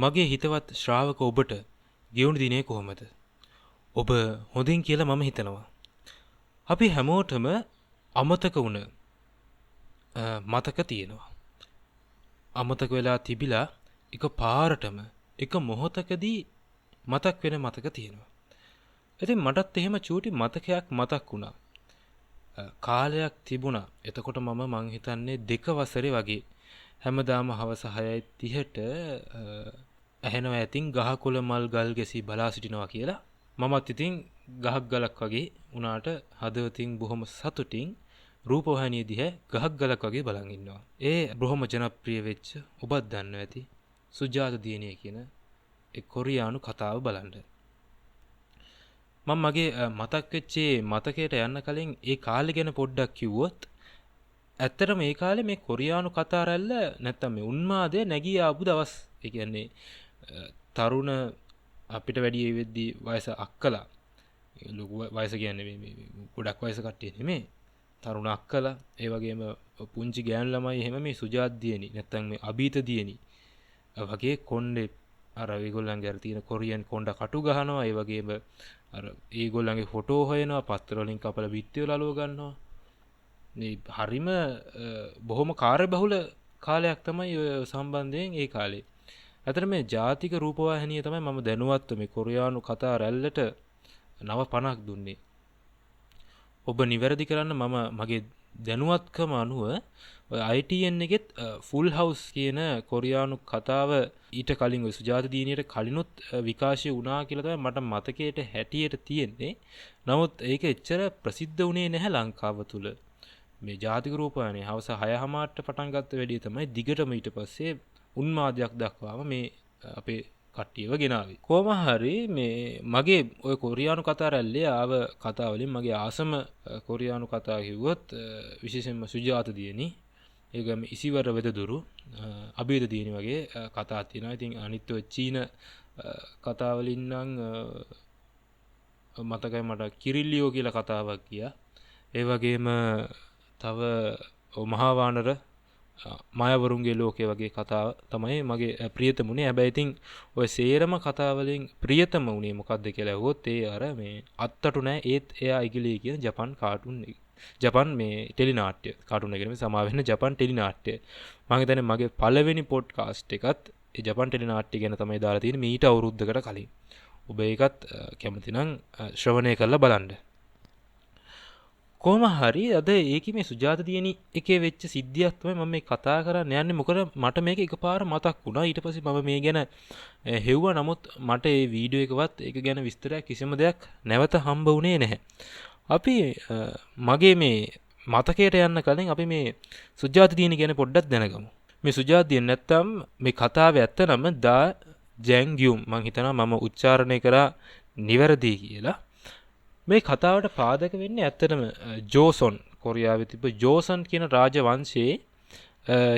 මගේ හිතවත් ශ්‍රාවක ඔබට ගෙවුණු දිනේ කොහොමද? ඔබ හොඳින් කියලා මම හිතනවා. අපි හැමෝටම අමතක වුණ මතක තියෙනවා. අමතක වෙලා තිබිලා එක පාරටම එක මොහොතකදී මතක් වෙන මතක තියෙනවා. ඉතින් මටත් එහෙම චූටි මතකයක් මතක් වුණා. කාලයක් තිබුණා. එතකොට මං හිතන්නේ 2 වසරේ වගේ හැමදාම හවස 6:30ට ඇහෙනවා ඇතින් ගහකොළ මල් ගල් ගැසී බලා සිටිනවා කියලා. මමත් ඉතින් ගහක් ගලක් වගේ උනාට හදවතින් බොහොම සතුටින් රූපවාහිනිය දිහා ගහක් ගලක් වගේ බලන් ඉන්නවා. ඒ බොහොම ජනප්‍රිය වෙච්ච ඔබත් දන්නවා ඇති සුජාත දියණිය කියන ඒ කොරියානු කතාව බලන්න. මම මගේ මතක් වෙච්ච මතකයට යන්න කලින් ඒ කාලේ ගැන පොඩ්ඩක් කිව්වොත් ඇත්තටම මේ කාලේ මේ කොරියානු කතා රැල්ල නැත්තම් මේ උන්මාදය නැගී ආපු දවස්. ඒ කියන්නේ තරුණ අපිට වැඩි ඒ වෙද්දී වයස අක්කලා ලොකු වයස කියන්නේ මේ ගොඩක් වයස කට්ටිය නෙමෙයි. තරුණ අක්කලා ඒ වගේම පුංචි ගෑනු ළමයි එහෙම මේ සුජාත් දියණි නැත්තම් මේ අභීත දියණි වගේ කොණ්ඩේ අර ඒගොල්ලන්ගේ අර තියෙන කොරියන් කොණ්ඩ කටු ගහනවා. ඒ වගේම අර ඒගොල්ලන්ගේ ෆොටෝ හොයනවා, පත්‍ර වලින් කපලා බිත්ති වල අලුව ගන්නවා. මේ හරිම බොහොම කාර්යබහුල කාලයක් තමයි ඔය සම්බන්ධයෙන් ඒ කාලේ. අතර මේ ජාතික රූපවාහිනිය තමයි මම දැනුවත්ව මේ කොරියානු කතා රැල්ලට නව පණක් දුන්නේ. ඔබ නිවැරදි කරන්න මම මගේ දැනුවත්කම අනුව ඔය ITN එකෙත් ෆුල් හවුස් කියන කොරියානු කතාව ඊට කලින් ඔය සුජාත දියණියට කලිනුත් විකාශය වුණා කියලා තමයි මට මතකයට හැටියට තියෙන්නේ. නමුත් ඒක එච්චර ප්‍රසිද්ධ වුණේ නැහැ ලංකාව තුල. මේ ජාතික රූපවාහිනිය හවස 6:00ට පටන් ගත්ත වැඩි තමයි දිගටම ඊට පස්සේ උන්මාදයක් දක්වාම මේ අපේ කට්ටියව ගෙනාවේ. කොහොම හරි මේ මගේ ඔය කොරියානු කතා රැල්ලේ ආව කතා වලින් මගේ ආසම කොරියානු කතා කිව්වොත් විශේෂයෙන්ම සුජාත දියණි, ඒගොම ඉසිවර වෙදදුරු, අභීත දියණි වගේ කතා තියෙනවා. ඉතින් අනිත් ඔය චීන කතා වලින් නම් මතකයි මට කිරිල්ලියෝ කියලා කතාවක් ගියා. ඒ වගේම තව මහා වානර මායවරුන්ගේ ලෝකයේ වගේ කතාව තමයි මගේ ප්‍රියතම උනේ. හැබැයි ඉතින් ඔය සේරම කතා වලින් ප්‍රියතම උනේ මොකද්ද කියලා අහුවොත් ඒ අර මේ අත්තටු නෑ ඒත් එයා ඉගිලී කියන ජපන් කාටුන් එක. ජපන් මේ ටෙලිනාට්‍ය කාටුන් එක නෙමෙයි සමා වෙන ජපන් ටෙලිනාට්‍ය. මම හිතන්නේ මගේ පළවෙනි පොඩ්කාස්ට් එකත් ඒ ජපන් ටෙලිනාට්‍ය ගැන තමයි දාලා තියෙන්නේ මීට අවුරුද්දකට කලින්. ඔබ ඒකත් කැමති නම් ශ්‍රවණය කරලා බලන්න. කොහොම හරි අද ඒකේ මේ සුජාත දියණි එකේ වෙච්ච සිද්ධියක් තමයි මම මේ කතා කරන්න යන්නේ. මොකද මට මේක එකපාර මතක් වුණා. ඊට පස්සේ මම මේ ගැන හෙව්වා. නමුත් මට ඒ වීඩියෝ එකවත් ඒක ගැන විස්තරයක් කිසිම දෙයක් නැවත හම්බ වුණේ නැහැ. අපි මගේ මේ මතකයට යන්න කලින් අපි මේ සුජාත දියණි ගැන පොඩ්ඩක් දැනගමු. මේ සුජාත දියණි නැත්තම් මේ කතාවේ ඇත්තනම දා ජැන්ග්යුම් මම හිතනවා මම උච්චාරණය කරා නිවැරදි කියලා. මේ කතාවට පාදක වෙන්නේ ඇත්තටම ජෝසොන් කොරියාවේ තිබ්බ ජෝසන් කියන රාජවංශයේ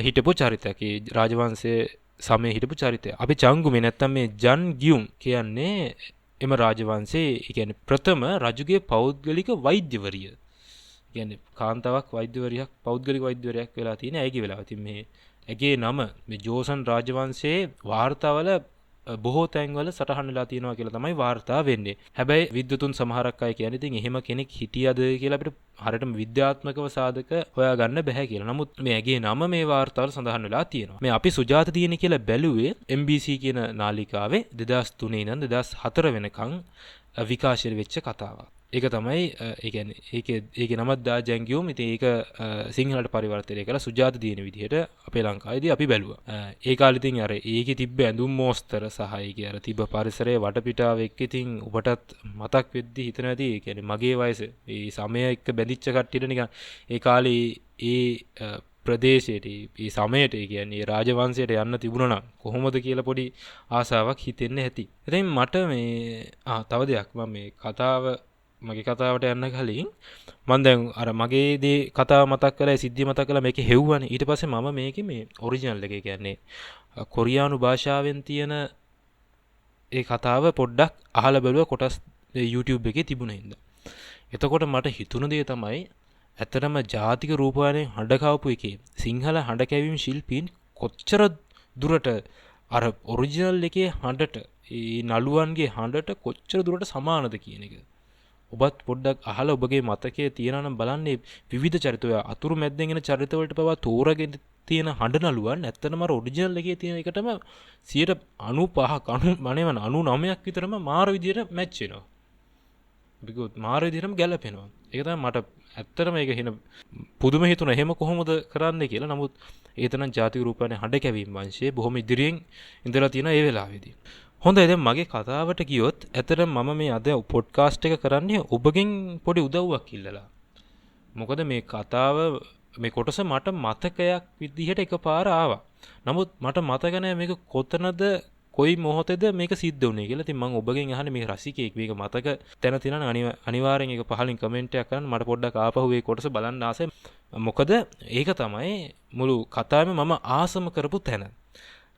හිටපු චරිතයක්. ඒ රාජවංශයේ සමයේ හිටපු චරිතය. අපි චංගුමේ නැත්තම් මේ ජන් ගියුම් කියන්නේ එම රාජවංශයේ කියන්නේ ප්‍රථම රජුගේ පෞද්ගලික වෛද්‍යවරිය. කියන්නේ කාන්තාවක් වෛද්‍යවරියක් පෞද්ගලික වෛද්‍යවරියක් වෙලා තියෙන ඇයිගේ වෙලාව. ඉතින් මේ ඇගේ නම මේ ජෝසන් රාජවංශයේ වාර්තාවල බොහෝ තැන්වල සටහන් වෙලා තියෙනවා කියලා තමයි වාර්තා වෙන්නේ. හැබැයි විද්වතුන් සමහරක් අය කියන්නේ ඉතින් එහෙම කෙනෙක් හිටියද කියලා අපිට හරියටම විද්‍යාත්මකව සාධක හොයාගන්න බැහැ කියලා. නමුත් මේ ඇගේ නම මේ වාර්තාවල සඳහන් වෙලා තියෙනවා. මේ අපි සුජාත දියණි කියලා බැලුවේ MBC කියන නාලිකාවේ 2003 ඉඳන් 2004 වෙනකන් විකාශය වෙච්ච කතාවක්. ඒක තමයි ඒ කියන්නේ ඒකේ නමක් දා ජැන්ග්යුම්. ඉතින් ඒක සිංහලට පරිවර්තනය කරලා සුජාත දියණි විදිහට අපේ ලංකාවේදී අපි බැලුවා. ඒ කාලේ ඉතින් අර ඒකේ තිබ්බ ඇඳුම් මෝස්තර සහ ඒකේ අර තිබ්බ පරිසරයේ වටපිටාව එක්ක ඉතින් ඔබටත් මතක් වෙද්දි හිතනවාදී ඒ කියන්නේ මගේ වයස මේ සමය එක්ක බැඳිච්ච කට්ටියට නිකන් ඒ කාලේ ඒ ප්‍රදේශයට ඒ සමයට ඒ කියන්නේ රාජවංශයට යන්න තිබුණා නම් කොහොමද කියලා පොඩි ආසාවක් හිතෙන්න ඇති. ඉතින් මට මේ තව දෙයක් මම මේ මගේ කතාවට යන්න කලින් මම දැන් අර මගේ දේ කතාව මතක් කරලා සිද්ධිය මතක් කරලා මේකේ හෙව්වනේ. ඊට පස්සේ මම මේකේ මේ ඔරිජිනල් එක කියන්නේ කොරියානු භාෂාවෙන් තියෙන ඒ කතාව පොඩ්ඩක් අහලා බලුවා කොටස් YouTube එකේ තිබුණා හින්දා. එතකොට මට හිතුණ දේ තමයි ඇත්තටම ජාතික රූපවාහිනියෙන් හඬ කවපු එකේ සිංහල හඬ කැවීම් ශිල්පීන් කොච්චර දුරට අර ඔරිජිනල් එකේ හඬට ඒ නළුවන්ගේ හඬට කොච්චර දුරට සමානද කියන එක. ඔබත් පොඩ්ඩක් අහලා ඔබගේ මතකයේ තියනවා නම් බලන්නේ විවිධ චරිත ඔය අතුරු මැද්දෙන් එන චරිත වලට පවා තෝරාගෙන තියෙන හඬ නළුවන් ඇත්තටම අර ඔරිජිනල් එකේ තියෙන එකටම 95ක් 99ක් විතරම මාර විදියට මැච් වෙනවා. බිකෝස් මාර විදියටම ගැලපෙනවා. ඒක තමයි මට ඇත්තටම ඒක හින පුදුම හිතුණා. එහෙම කොහොමද කරන්නේ කියලා. නමුත් ඒ තරම් ජාතික රූපවාහිනී හඬ කැවීම වංශයේ බොහොම ඉදිරියෙන් ඉඳලා තියෙන ඒ වෙලාවේදී. හොඳයි දැන් මගේ කතාවට ගියොත් ඇත්තටම මම මේ අද පොඩ්කාස්ට් එක කරන්නේ ඔබගෙන් පොඩි උදව්වක් ඉල්ලලා. මොකද මේ කතාව මේ කොටස මට මතකයක් විදිහට එකපාර ආවා. නමුත් මට මතක නැහැ මේක කොතනද කොයි මොහොතේද මේක සිද්ධ වුනේ කියලා. ඉතින් මම ඔබගෙන් අහන්නේ මේ රසිකයෙක් මේක මතක තැන තියෙනවා අනිවාර්යෙන් ඒක පහලින් කමෙන්ට් එකක් කරන්න. මට පොඩ්ඩක් ආපහු මේ කොටස බලන්න ආසයි. මොකද ඒක තමයි මුළු කතාවෙම මම ආසම කරපු තැන.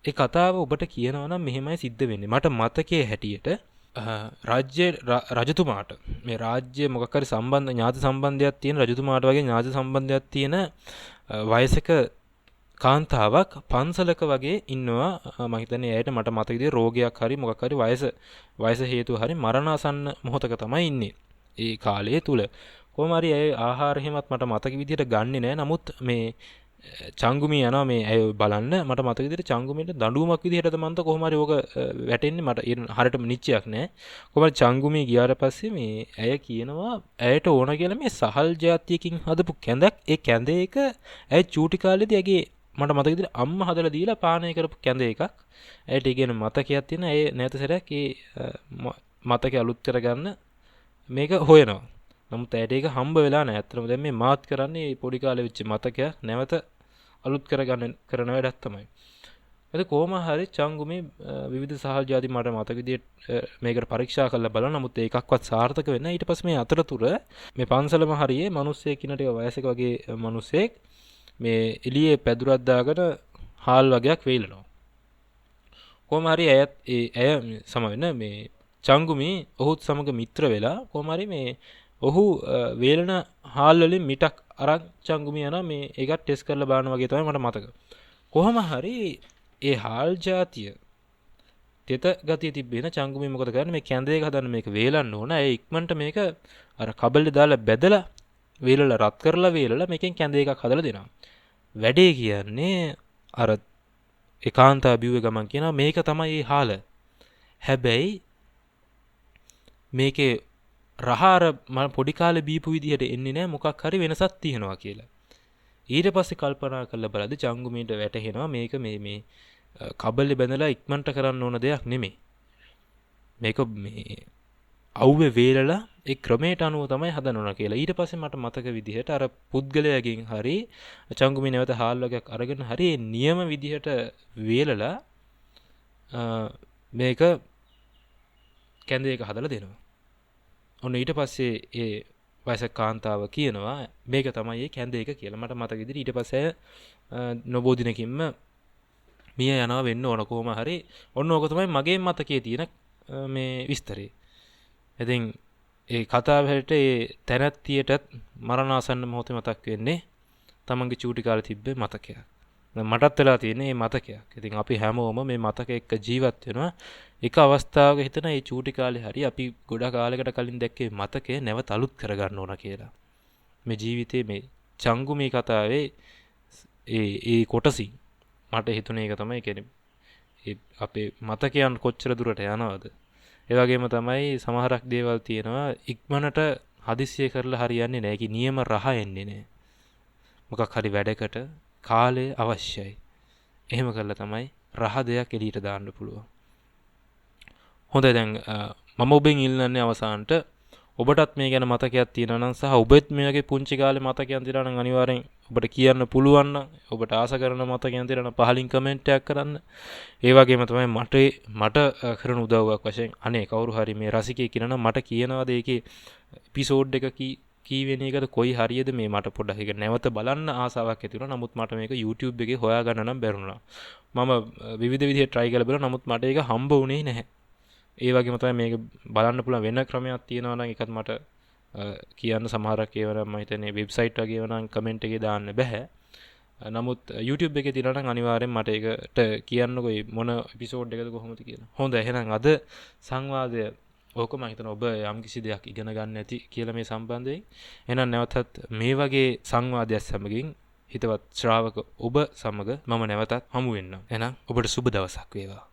ඒ කතාව ඔබට කියනවා නම් මෙහෙමයි සිද්ධ වෙන්නේ. මට මතකයේ හැටියට රජතුමාට මේ රාජ්‍ය මොකක් හරි සම්බන්ධ ඥාති සම්බන්ධයක් තියෙන රජතුමාට වගේ ඥාති සම්බන්ධයක් තියෙන වයසක කාන්තාවක් පන්සලක වගේ ඉන්නවා. මම හිතන්නේ ඇයට මට මතක විදිහට රෝගයක් හරි මොකක් හරි වයස හේතුව හරි මරණාසන්න මොහොතක තමයි ඉන්නේ ඒ කාලය තුල. කොහොම හරි ඇය ආහාර හැමත් මට මතක විදිහට ගන්නෙ නෑ. නමුත් මේ චංගුමී යනවා මේ ඇය බලන්න. මට මතක විදිහට චංගුමීට දඬුවමක් විදිහටද මන්ත කොහොම හරි ඕක වැටෙන්නේ මට හරියටම නිශ්චයක් නෑ. කොහොම හරි චංගුමී ගියාට පස්සේ මේ ඇය කියනවා ඇයට ඕන කියලා මේ සහල් ජාතියකින් හදපු කැඳක්. ඒ කැඳ එක ඇය චූටි කාලේදී ඇගේ මට මතක විදිහට අම්මා හදලා දීලා පානය කරපු කැඳ එකක්. ඇයට ඉගෙන මතකයක් තියෙන. ඒ නැවත සැරයක් ඒ මතකය අලුත් කරගන්න මේක හොයනවා. නමුත් ඇයට ඒක හම්බ වෙලා නැහැ. අත්‍තරම දැන් මේ මාත් කරන්නේ පොඩි කාලේ වෙච්ච මතකයක් නැවත අලුත් කරගන්න කරන වැඩක් තමයි. ඒක කොහොම හරි චංගුමේ විවිධ සහල් ಜಾති මට මතක විදිහට මේකට පරීක්ෂා කරලා බලන නමුත් ඒකක්වත් සාර්ථක වෙන්නේ නැහැ. ඊට පස්සේ මේ අතරතුර මේ පන්සලම හරියේ මිනිස්සෙක් ඉන්න ටික වයසක වගේ මිනිස්සෙක් මේ එළියේ පැදුරක් දාගෙන හාල් වගේක් වේලනවා. කොහොම හරි ඇය සම වෙන මේ චංගුමී ඔහුත් සමග මිත්‍ර වෙලා කොහොම හරි මේ ඔහු වේලන හාල් වලින් මිටක් අරන් චංගුමී යනවා මේ ඒකත් ටෙස්ට් කරලා බලන වගේ තමයි මට මතක. කොහොම හරි ඒ හාල් జాතිය තෙත ගතිය තිබෙන චංගුමී මොකද කරන්නේ මේ කැඳ එක හදන්න මේක වේලන්න ඕන. ඒ ඉක්මනට මේක අර කබල්ලේ දාලා බැදලා වේලලා රත් කරලා වේලලා මේකෙන් කැඳ එකක් හදලා දෙනවා. වැඩේ කියන්නේ අර ඒකාන්තා බිව්වේ ගමන් කියනවා මේක තමයි මේ හාල. හැබැයි මේකේ රහාර මම පොඩි කාලේ බීපු විදිහට එන්නේ නැහැ මොකක් හරි වෙනසක් තියෙනවා කියලා. ඊට පස්සේ කල්පනා කරලා බලද්දි චංගුමීට වැටහෙනවා මේක මේ කබල්ලේ බැඳලා ඉක්මනට කරන්න ඕන දෙයක් නෙමෙයි. මේක මේ අවුවේ වේලලා ඒ ක්‍රමයට අනුව තමයි හදන්න ඕන කියලා. ඊට පස්සේ මට මතක විදිහට අර පුද්ගලයාගෙන් හරි චංගුමී නැවත හාල් වගේක් අරගෙන හරි නියම විදිහට වේලලා මේක කැඳ එක හදලා දෙනවා. ඔන්න ඊට පස්සේ ඒ වයසක කාන්තාව කියනවා මේක තමයි ඒ කැඳ එක කියලා. මට මතක විදිහට ඊට පස්සේ නොබෝ දිනකින්ම මිය යනවා වෙන්න ඕන කොහොම හරි. ඔන්න ඕක තමයි මගේ මතකයේ තියෙන මේ විස්තරය. ඉතින් ඒ කතාව හැට ඒ තැනැත්තියටත් මරණාසන්න මොහොතේ මතක් වෙන්නේ තමන්ගේ චූටි කාලේ තිබ්බ මතකයක්. මටත් වෙලා තියෙන මේ මතකයක්. ඉතින් අපි හැමෝම මේ මතක එක්ක ජීවත් වෙනවා. එක අවස්ථාවක හිතන මේ චූටි කාලේ හරි අපි ගොඩක් කාලයකට කලින් දැක්කේ මතකය නැවත අලුත් කරගන්න ඕන කියලා. මේ ජීවිතේ මේ චංගුමී කතාවේ ඒ කොටසින් මට හිතුනේ ඒක තමයි කියන්නේ අපේ මතකයන් කොච්චර දුරට යනවද. ඒ වගේම තමයි සමහරක් දේවල් තියෙනවා ඉක්මනට හදිස්සිය කරලා හරියන්නේ නැහැ. ඒකේ නියම රහ එන්නේ නැහැ. මොකක් හරි වැඩකට කාලය අවශ්‍යයි. එහෙම කරලා තමයි රහ දෙයක් එළියට දාන්න පුළුවන්. හොඳයි දැන් මම ඔබෙන් ඉල්ලන්නේ අවසානට ඔබටත් මේ ගැන මතකයක් තියෙනවා නම් සහ ඔබත් මේ වගේ පුංචි කාලේ මතකයන් තියෙනවා නම් අනිවාර්යෙන් ඔබට කියන්න පුළුවන් නම් ඔබට ආස කරන මතකයන් තියෙනවා නම් පහලින් කමෙන්ට් එකක් කරන්න. ඒ වගේම තමයි මට කරන උදව්වක් වශයෙන් අනේ කවුරු හරි මේ රසිකයෙක් කියනවා නම් මට කියනවාද ඒකේ එපිසෝඩ් එක කී වෙන එකද කොයි හරියද මේ මට පොඩ්ඩක් ඒක නැවත බලන්න ආසාවක් ඇති වුණා. නමුත් මට මේක YouTube එකේ හොයාගන්න නම් බැරුණා. මම විවිධ විදිහට try කරලා බලුවා. නමුත් මට ඒක හම්බ වුණේ නැහැ. ඒ වගේම තමයි මේක බලන්න පුළුවන් වෙන ක්‍රමයක් තියෙනවා නම් ඒකත් මට කියන්න සමහරක් ඒවා නම් මම හිතන්නේ වෙබ්සයිට් වගේ ඒවා නම් කමෙන්ට් එකේ දාන්න බෑ. නමුත් YouTube එකේ තියෙනවා නම් අනිවාර්යෙන් මට ඒකට කියන්නකෝ මොන එපිසෝඩ් එකද කොහොමද කියලා. හොඳයි එහෙනම් අද සංවාදය ඕක මම හිතනවා ඔබ යම්කිසි දෙයක් ඉගෙන ගන්න ඇති කියලා මේ සම්බන්ධයෙන්. එහෙනම් නැවතත් මේ වගේ සංවාදයක් සමගින් හිතවත් ශ්‍රාවක ඔබ සමග මම නැවතත් හමු වෙන්නම්. එහෙනම් ඔබට සුබ දවසක් වේවා.